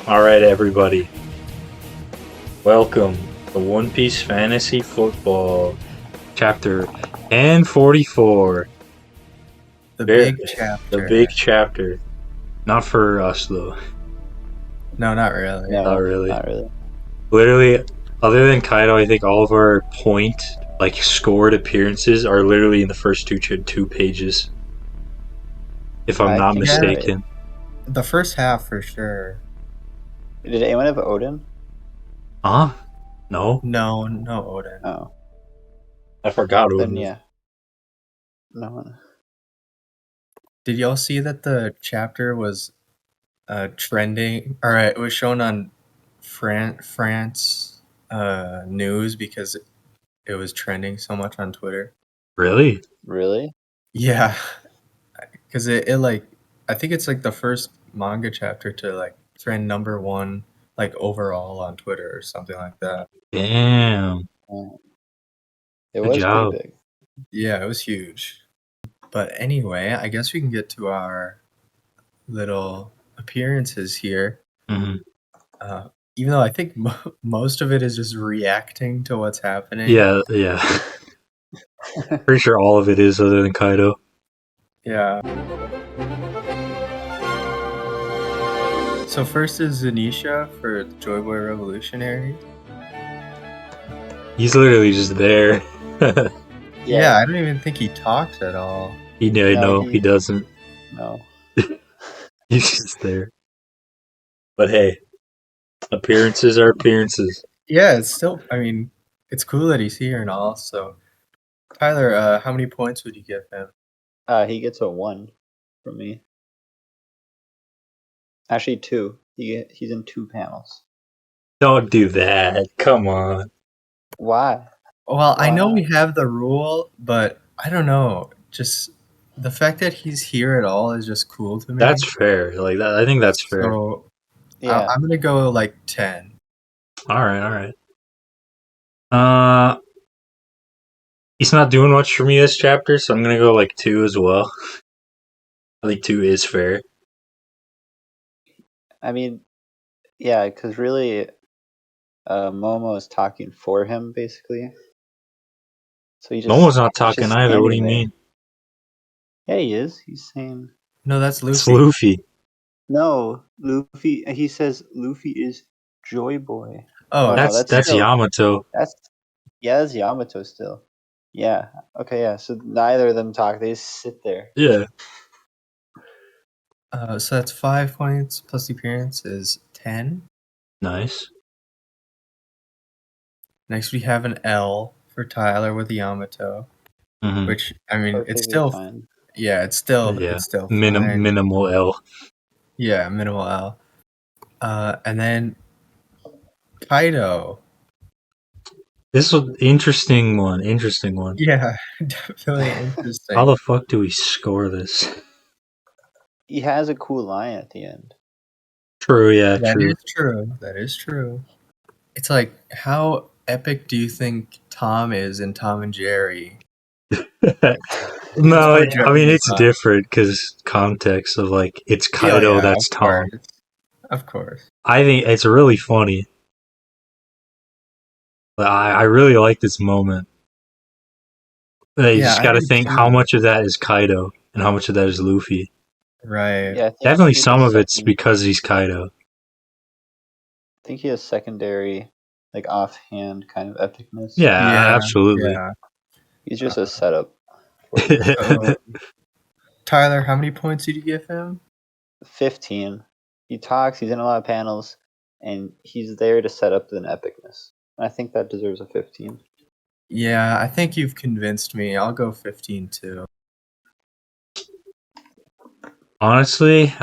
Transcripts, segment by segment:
Alright, everybody. Welcome to One Piece Fantasy Football, Chapter N44. The Very- big chapter. The big chapter. Not for us, though. No, not really. No, Not really. Not really. Literally, other than Kaido, I think all of our scored appearances are literally in the first two pages. If I'm I not think you're right. mistaken. The first half for sure. Did anyone have Odin? Huh? No? No Odin. Oh, I forgot who it then was. yeah. No one. Did y'all see that the chapter was trending? All right, it was shown on France news because it was trending so much on Twitter. Really? Really? Yeah, because it like I think it's like the first manga chapter to like trend number one like overall on Twitter or something like that. Damn. It Good was job. pretty big. Yeah, it was huge. But anyway, I guess we can get to our little appearances here. Mhm. Even though I think most of it is just reacting to what's happening. Yeah. Pretty sure all of it is, other than Kaido. Yeah. So first is Zanisha for the Joyboy Revolutionaries. He's literally just there. Yeah, I don't even think he talks at all. No, he doesn't. No. He's just there. But hey, appearances are appearances. Yeah, it's still. I mean, it's cool that he's here and all. So, Tyler, how many points would you give him? He gets a 1 from me. Actually, 2. He's in 2 panels. Don't do that. Come on. Why? Well, I know Wow. we have the rule, but I don't know. Just the fact that he's here at all is just cool to me. That's fair. Like that, I think that's fair. So Yeah. I'm gonna go like 10. All right. He's not doing much for me this chapter, so I'm gonna go like 2 as well. I think 2 is fair. I mean, yeah, because really, Momo is talking for him, basically. So he just. Momo's not he's talking just either. What do you standing there. mean? Yeah, he is. He's saying. No, that's It's Luffy. Luffy. No, Luffy. He says Luffy is Joyboy. Oh, no, That's still- Yamato. That's Yamato still. Yeah. Okay. Yeah. So neither of them talk. They just sit there. Yeah. so that's 5 points plus the appearance is 10. Nice. Next, we have an L for Tyler with Yamato, Mhm. which I mean, Perfectly it's still fine. yeah, it's still fine. Minimal L. Yeah, minimal L. And then Kaido. This is an interesting one. Yeah, definitely interesting. How the fuck do we score this? He has a cool line at the end. True, yeah, That true. is true. That is true. It's like, how epic do you think Tom is in Tom and Jerry? No, It's I mean, it's not. different because context of like, it's Kaido, that's of Tom. course. Of course. I think it's really funny. But I really like this moment. You just I gotta do think too. how much of that is Kaido and how much of that is Luffy. Right. Yeah, I think Definitely he has some of it's second- because he's Kaido. I think he has secondary, like offhand kind of epicness. Yeah, absolutely. Yeah. He's just a setup. So, Tyler, how many points did you give him? 15. He talks. He's in a lot of panels, and he's there to set up an epicness. I think that deserves a 15. Yeah, I think you've convinced me. I'll go 15 too. Honestly,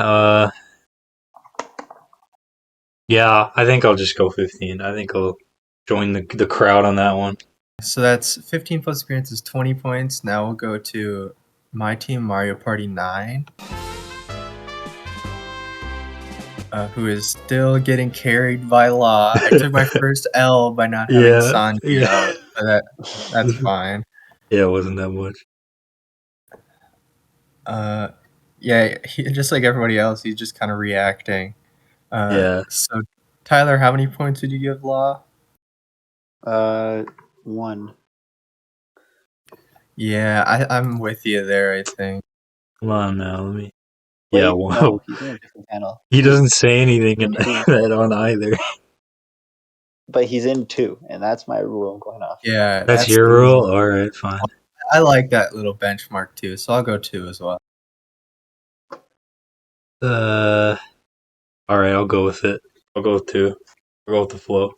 yeah, I think I'll just go 15. I think I'll join the crowd on that one. So that's 15 plus appearance is 20 points. Now we'll go to my team, Mario Party 9. Who is still getting carried by Law. I took my first L by not having Sanji out. But that's fine. Yeah, it wasn't that much. Yeah, just like everybody else, he's just kind of reacting. Yeah. So, Tyler, how many points did you give Law? 1. Yeah, I'm with you there, I think. Come on now, let me. Wait, Yeah, no, wow. he's in a different panel. He doesn't say anything in Two. that on either. But he's in 2, and that's my rule I'm going off. Yeah, That's that's your easy. rule? Alright, fine. I like that little benchmark too, so I'll go 2 as well. Alright, I'll go with it. I'll go with 2. I'll go with the flow.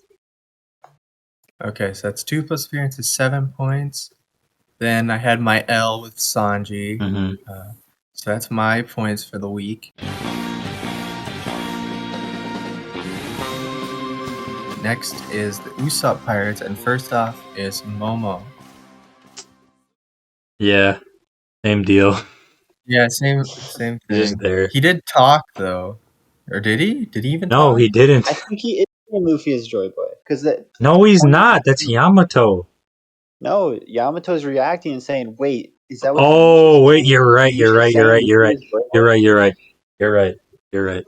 Okay, so that's 2 plus appearance is 7 points. Then I had my L with Sanji. Mm-hmm. So that's my points for the week. Next is the Usopp Pirates, and first off is Momo. Yeah, same deal. Yeah, same He's thing. just there. He did talk though, or did he? Did he even No, talk? he didn't. I think he is in Luffy as Joy Boy. Because No, he's not. That's Yamato. No, Yamato's reacting and saying, "Wait, is that what Oh, wait, you're right. Yusha You're saying right. You're Luffy right. is Joy Boy?" You're right. You're right. You're right. You're right.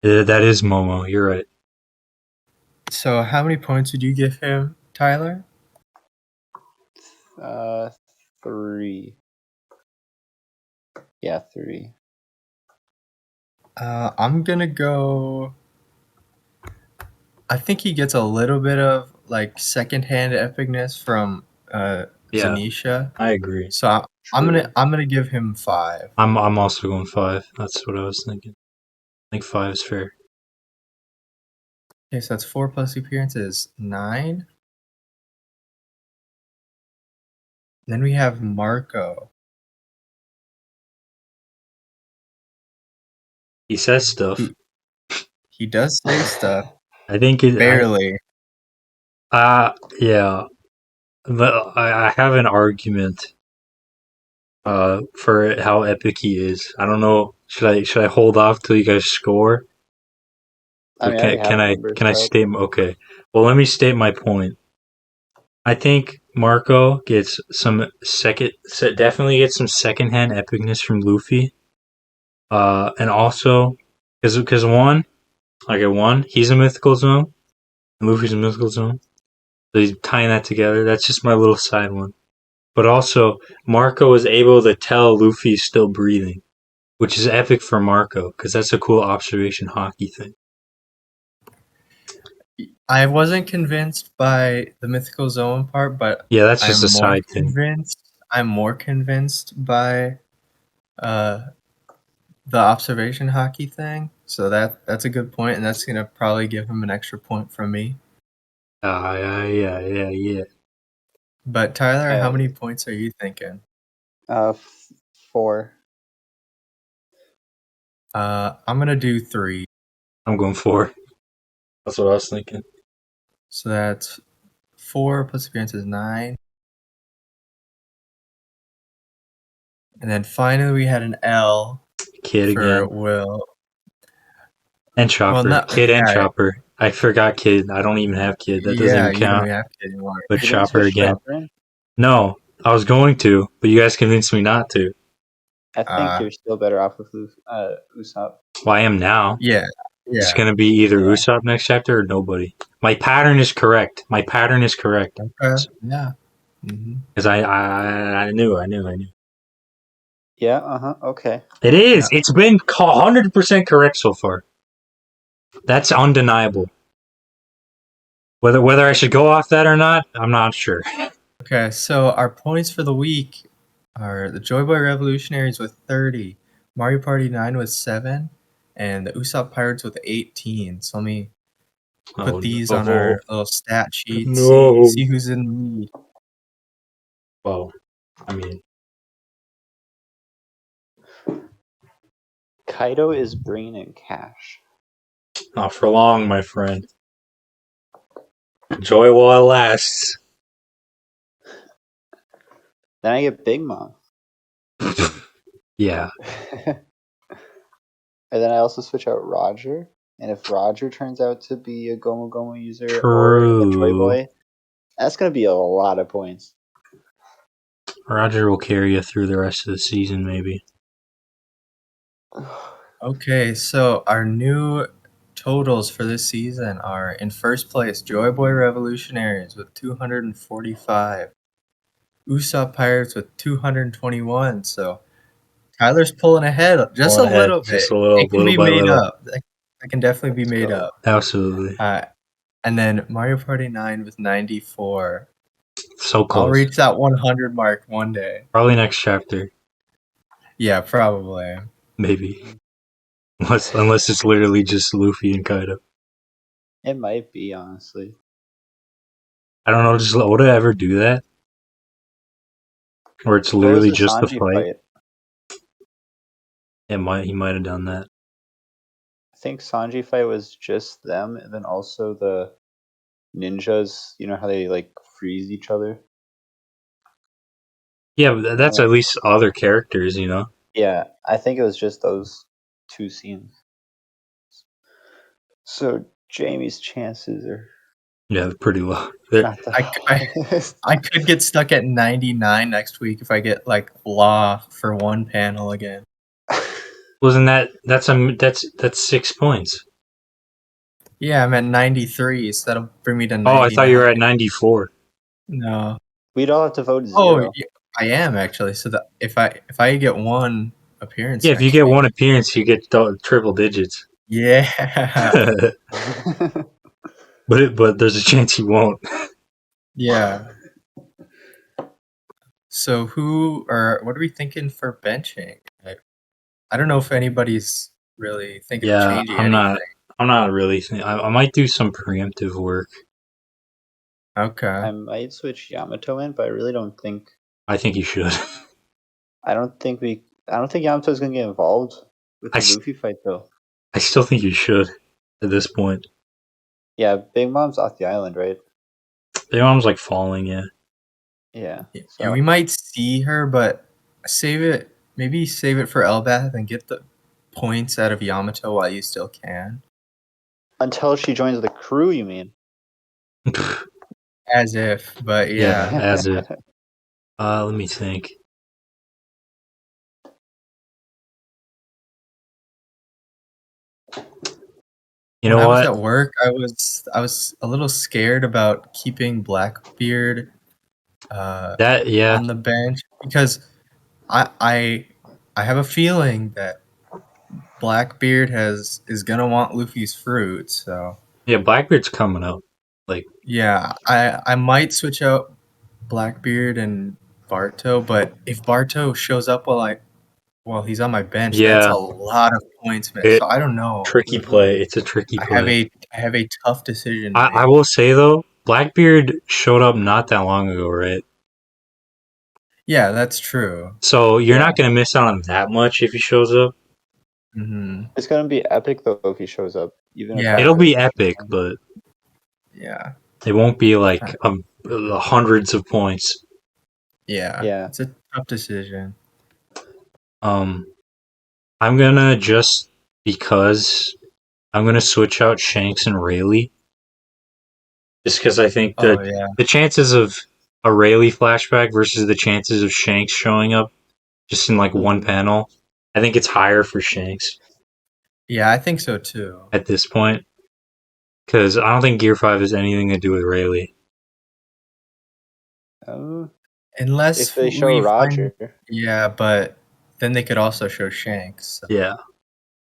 That is Momo. You're right. So how many points did you give him, Tyler? 3. Yeah, 3. I'm gonna go. I think he gets a little bit of like secondhand epicness from Yeah, Zanisha. I agree. So I'm gonna give him 5. I'm also going 5. That's what I was thinking. I think 5 is fair. Okay, so that's 4 plus appearances, 9. Then we have Marco. He says stuff. He does say stuff, I think it. barely. Yeah. But I have an argument. For how epic he is. I don't know. Should I hold off till you guys score? I Or mean, I already have numbers. can I Right? state? Okay. Well, let me state my point. I think Marco gets definitely gets some secondhand epicness from Luffy. And also because one, he's a mythical zone, and Luffy's a mythical zone. So he's tying that together. That's just my little side one. But also, Marco is able to tell Luffy's still breathing, which is epic for Marco because that's a cool observation hockey thing. I wasn't convinced by the mythical zone part, but Yeah, that's I'm just a more side thing. convinced. I'm more convinced by uh, the observation hockey thing. So that's a good point, and that's gonna probably give him an extra point from me. Yeah. But Tyler, how many points are you thinking? 4. I'm gonna do 3. I'm going 4. That's what I was thinking. So that's 4 plus appearance is 9. And then finally we had an L Kid for again. Will. And Chopper. Well, Kid and yeah, Chopper. I forgot Kid. I don't even have Kid. That doesn't yeah, even you don't count. have to anymore. But You didn't Chopper switch again. Chopper in? No, I was going to, but you guys convinced me not to. I think you're still better off with Usopp. Well, I am now. Yeah, It's yeah. going to be either Yeah. Usopp next chapter or nobody. My pattern is correct. Okay. Yeah. Because I knew. Yeah, okay. It is. Yeah. It's been 100% correct so far. That's undeniable. Whether I should go off that or not, I'm not sure. Okay, so our points for the week are the Joyboy Revolutionaries with 30, Mario Party 9 with 7, and the Usopp Pirates with 18. So let me put these on our little stat sheet, see who's in the lead. Well, I mean, Kaido is bringing in cash. not for long, my friend. Enjoy while it lasts. Then I get Big Mom. Yeah. And then I also switch out Roger. And if Roger turns out to be a Gomu Gomu user or a Joy Boy, that's going to be a lot of points. Roger will carry you through the rest of the season, maybe. Okay, so our new totals for this season are in first place Joyboy Revolutionaries with 245, Usopp Pirates with 221. So Tyler's pulling ahead just a Pulling ahead little bit. just a little, It can be by made little. up. That can definitely be Let's made go. up. Absolutely. And then Mario Party 9 with 94. So I'll close. reach that 100 mark one day. Probably next chapter. Yeah, probably. Maybe. Unless it's literally just Luffy and Kaido. It might be, honestly. I don't know, does Oda ever do that? Or it's What was literally the just the Sanji fight? fight? He might have done that. I think Sanji fight was just them, and then also the ninjas. You know how they like freeze each other? Yeah, but that's at least other characters, you know? Yeah, I think it was just those two scenes. So Jamie's chances are Yeah, they're pretty low. not the I highest. I could get stuck at 99 next week if I get like Law for one panel again. Wasn't that's 6 points. Yeah, I'm at 93, so that'll bring me to 99. Oh, I thought you were at 94. No. We'd all have to vote Oh, zero. yeah, I am actually. So that if I get one appearance, Yeah, if you next get week, one appearance, you get triple digits. yeah, but there's a chance you won't. yeah. So who or what are we thinking for benching? I don't know if anybody's really thinking of Yeah, changing I'm not. anything. I'm not really. I might do some preemptive work. Okay. I might switch Yamato in, but I really don't think. I think you should. I don't think Yamato's gonna get involved with I, the Luffy fight though. I still think you should at this point. Yeah, Big Mom's off the island, right? Their arm's like falling. Yeah. Yeah. Yeah, So we might see her, but maybe save it for Elbath and get the points out of Yamato while you still can. until she joins the crew, you mean? As if, but Yeah, yeah. as if. Let me think. You When know I was what? at work, I was a little scared about keeping Blackbeard Yeah. on the bench because I have a feeling that Blackbeard is gonna want Luffy's fruit, so Yeah, Blackbeard's coming up. Like, yeah, I might switch out Blackbeard and Barto, but if Barto shows up while he's on my bench, that's yeah, a lot of points missed. it So I don't know. tricky play. It's a tricky I have play. a tough decision to I make. will say though, Blackbeard showed up not that long ago, right? Yeah, that's true. So you're Yeah. not gonna miss out on that much if he shows up. Hmm. It's gonna be epic though if he shows up. Even if Yeah. It'll Yamato be doesn't epic, show up. but Yeah. it won't be like hundreds of points. Yeah. Yeah. It's a tough decision. I'm gonna just because I'm gonna switch out Shanks and Rayleigh, just because I think Oh that yeah. the chances of a Rayleigh flashback versus the chances of Shanks showing up just in like one Mhm. panel, I think it's higher for Shanks Yeah, I think so too. at this point. Because I don't think Gear 5 has anything to do with Rayleigh. Um, if Unless they show we Roger, find yeah, but then they could also show Shanks. So. Yeah.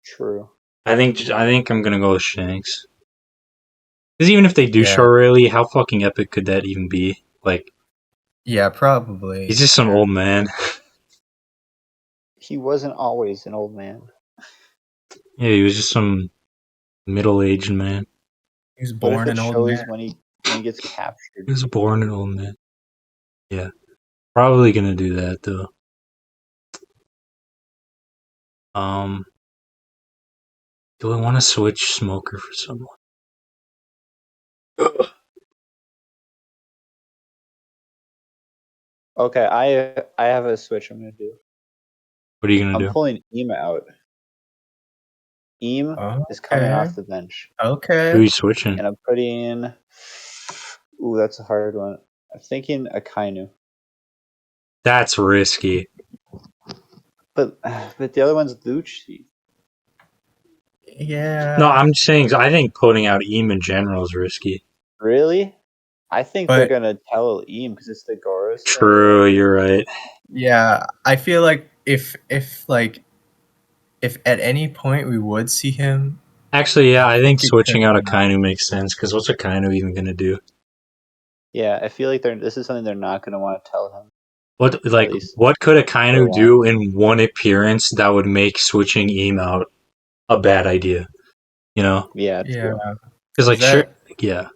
true. I think I'm gonna go with Shanks. Because even if they do show Yeah. Rayleigh, how fucking epic could that even be? Like, Yeah, probably. he's just some old man. He wasn't always an old man. Yeah, he was just some middle-aged man. He was What if born it an old shows man. when he gets captured? He was born an old man. Yeah. Probably gonna do that, though. Do I want to switch Smoker for someone? Okay, I have a switch I'm gonna do. What are you gonna I'm do? pulling Eam out. Eam is coming Okay. off the bench, Who are Okay. you switching? and I'm putting. Ooh, that's a hard one. I'm thinking Akainu, That's risky. but the other one's Lucci. Yeah. No, I'm saying I think putting out Eam in general is risky. Really? I think they're But gonna tell Eam because it's the Goros thing. True, you're right. yeah, I feel like if at any point we would see him, Actually, yeah, I think it switching could out be a Kainu makes sense, because what's a Kainu even going to do? Yeah, I feel like this is something they're not gonna want to tell him. least What could a for a Kainu while. do in one appearance that would make switching Eam out a bad idea? You know? Yeah, yeah. true. Because, like, sure, That yeah,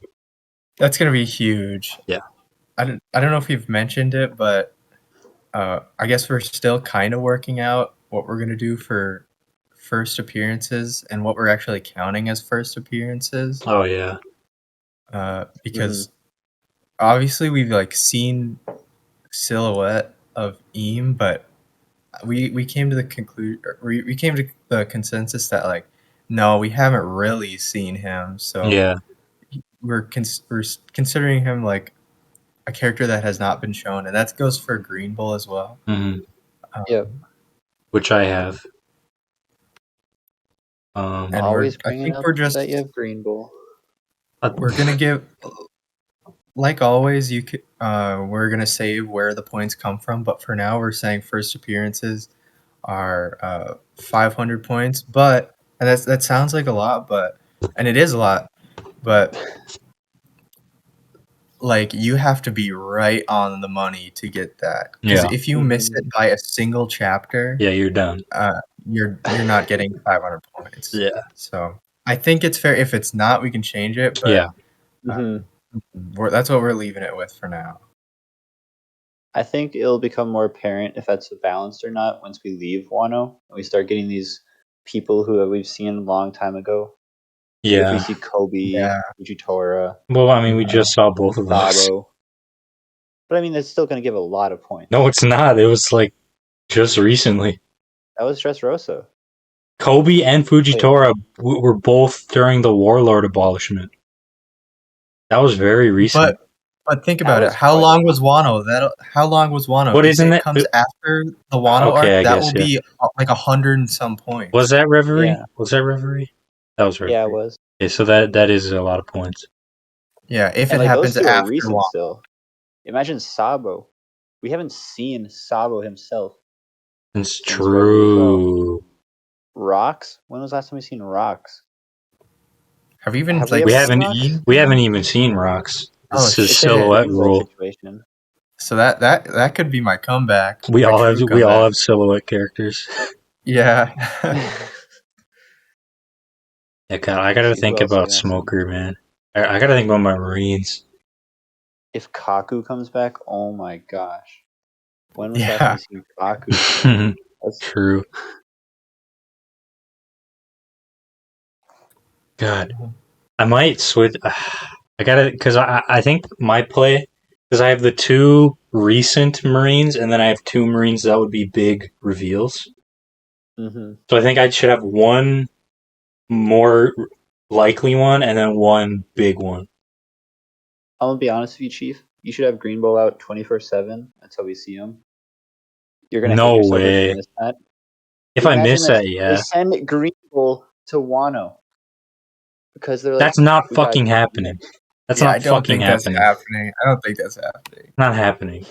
that's gonna be huge. Yeah. I don't know if you've mentioned it, but I guess we're still kind of working out what we're gonna do for first appearances and what we're actually counting as first appearances. oh, yeah. Because obviously we've like seen silhouette of Eam, but we came to the conclusion, we came to the consensus that like no, we haven't really seen him, so Yeah. we're considering him like a character that has not been shown, and that goes for Green Bull as well. hmm Yep. Which I have. And Always I bringing think up we're just that you have Green Bull. we're gonna give, like always, we're gonna save where the points come from, but for now we're saying first appearances are 500 points, but and that sounds like a lot, and it is a lot, but like you have to be right on the money to get that, because Yeah. if you miss it by a single chapter, Yeah, you're done. you're not getting 500 points. Yeah. So I think it's fair. If it's not, we can change it, Yeah. but Mhm. that's what we're leaving it with for now. I think it'll become more apparent if that's balanced or not once we leave Wano and we start getting these people who we've seen a long time ago. Like if we Yeah. see Kobe, Yeah. Fujitora, Well, I mean, we just saw both of those. Sabo. But I mean, that's still going to give a lot of points. No, it's not. It was, like, just recently. That was Dressrosa. Kobe and Fujitora were both during the Warlord abolishment. That was very recent. But think That about it. was How quite long was Wano? How long was Wano? What If isn't it it? comes after the Wano Okay, arc, I that guess, will yeah. be like 100 and some points. Was that Reverie? Yeah. Was that Reverie? That was Reverie. Yeah, it was. Okay, so that is a lot of points. Yeah, if And it like those happens two are after recent Wano. still. Imagine Sabo. We haven't seen Sabo himself It's since Reverie as well. true. Rocks? When was the last time we seen Rocks? Have we even Have we like ever haven't- seen Rocks? seen? We haven't even seen Rocks. Oh, It's his It's like a silhouette Green Bull rule. situation. So that could be my comeback. We my all true have comeback. silhouette characters. Yeah. Yeah, God, I gotta See, who think else are we about gonna see? Smoker, man. I gotta think about my Marines. If Kaku comes back, oh my gosh. When was the last time Yeah. we seen Kaku? That's True. God, I might switch. I gotta, because I think my play, because I have the two recent Marines, and then I have two Marines that would be big reveals. mm-hmm. So I think I should have one more likely one, and then one big one. I'm gonna be honest with you, Chief. You should have Green Bull out 24/7. That's how we see him. You're gonna hate No yourself if you way. miss that. If I Imagine miss that that, they yeah. send Green Bull to Wano because they're like, That's not we got fucking happening. That's Yeah, I not don't fucking think that's happening. happening. I don't think that's happening. Not happening.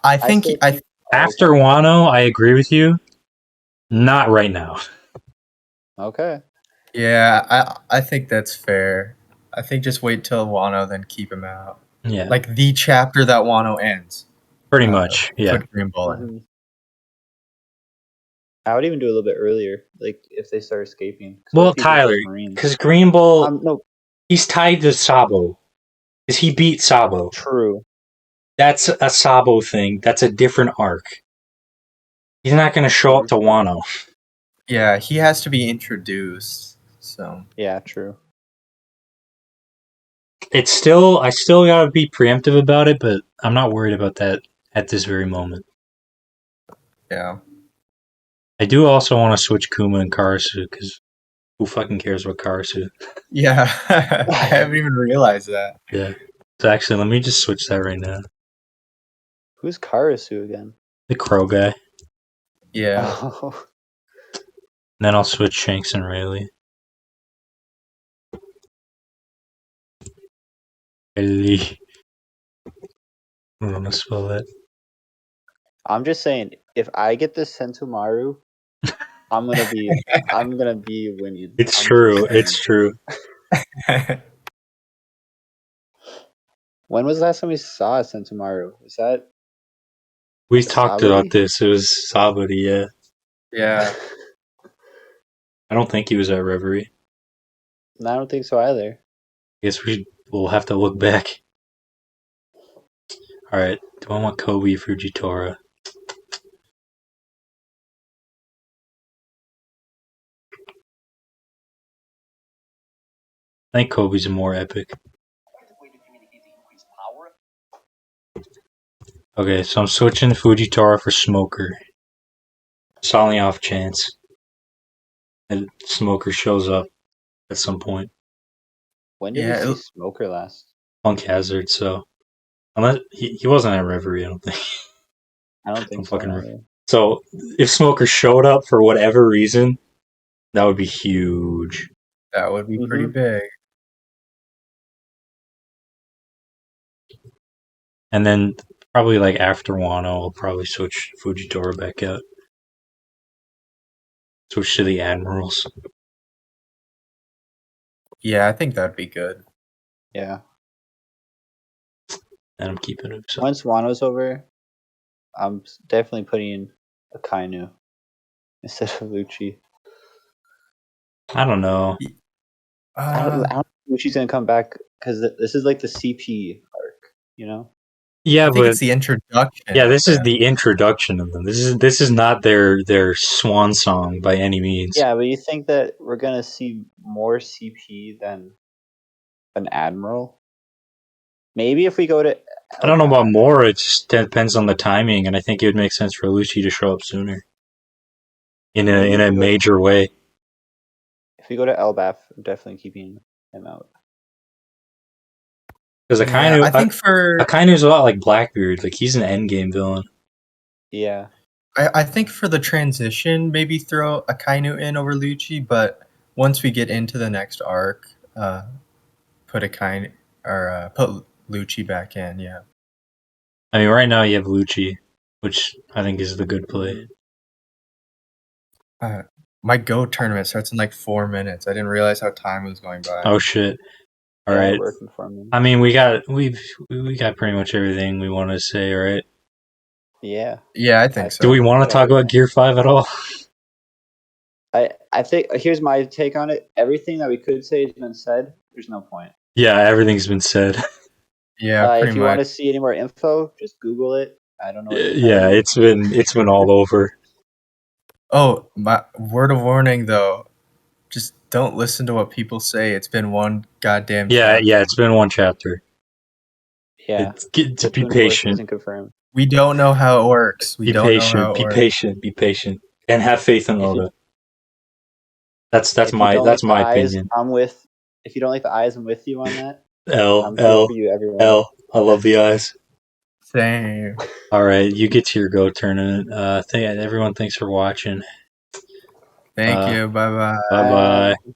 I think still I think After Wano, I agree with you. Not right now. okay. yeah, I think that's fair. I think just wait till Wano, then keep him out. Yeah, Like the chapter that Wano ends. pretty much. Yeah. Put Green Bull in. Mhm. I would even do a little bit earlier, like if they start escaping. 'Cause what Well, if he just Tyler, goes Marines? because Green Bull, No, he's tied to Sabo. Because he beat Sabo. true. That's a Sabo thing. That's a different arc. He's not going to show up to Wano. Yeah, he has to be introduced. So Yeah, true. I still gotta be preemptive about it, but I'm not worried about that at this very moment. yeah. I do also want to switch Kuma and Karasu, because who fucking cares about Karasu? Yeah. I haven't even realized that. Yeah. So actually, let me just switch that right now. Who's Karasu again? The Crow guy. Yeah. Oh, Then I'll switch Shanks and Rayleigh. I don't want to spell that. I'm just saying, if I get this Sentomaru, I'm gonna be winning. It's I'm true. just saying. It's true. When was the last time we saw a Sentomaru? Was that We a talked about Saburi? this. It was Saburi, yeah. Yeah. I don't think he was at Reverie. No, I don't think so either. I guess we'll have to look back. Alright, do I want Kobe Fujitora? I think Kobe's more epic. Okay, so I'm switching Fujitora for Smoker. Solely off chance. And Smoker shows up at some point. When did we Yeah, see Smoker last? Punk Hazard, so. Unless he wasn't at Reverie, I don't think. I don't think so either. So if Smoker showed up for whatever reason, that would be huge. that would be pretty big. And then probably like after Wano, I'll probably switch Fujitora back out. Switch to the Admirals. Yeah, I think that'd be good. Yeah. And I'm keeping it. So. Once Wano's over, I'm definitely putting in a Kainu instead of Lucci. I don't know. I don't think Lucci's gonna come back because this is like the CP arc, you know? Yeah, I think but it's the introduction. yeah, this is the introduction of them. This is not their swan song by any means. Yeah, but you think that we're gonna see more CP than an Admiral? Maybe if we go to I don't know about more. It just depends on the timing, and I think it would make sense for Lucci to show up sooner in a major way. If we go to Elbaf, I'm definitely keeping him out. Because Yeah, I think Akainu's a lot like Blackbeard. Like he's an endgame villain. Yeah. I think for the transition, maybe throw Akainu in over Lucci, but once we get into the next arc, put Akainu or put Lucci back in. Yeah. I mean, right now you have Lucci, which I think is the good play. My Go tournament starts in like 4 minutes. I didn't realize how time was going by. Oh shit! All right. Working for me. I mean, we got pretty much everything we want to say, right? Yeah. Yeah, I think so. Do we want to talk about Gear 5 at all? I think here's my take on it. Everything that we could say has been said. There's no point. Yeah, everything's been said. Yeah, if you want to see any more info, just Google it. I don't know. Yeah, it's been all over. Oh, my word of warning though. Just don't listen to what people say. It's been one goddamn chapter. Yeah, it's been one chapter. Yeah. Just be patient. Isn't confirmed. We don't know how it works. Be patient, and have faith in Oda. That's my opinion. I'm with. If you don't like the eyes, I'm with you on that. I'm for you, everyone. I love the eyes. Same. All right, you get to your Go tournament. Everyone, thanks for watching. Thank you. Bye bye. Bye bye.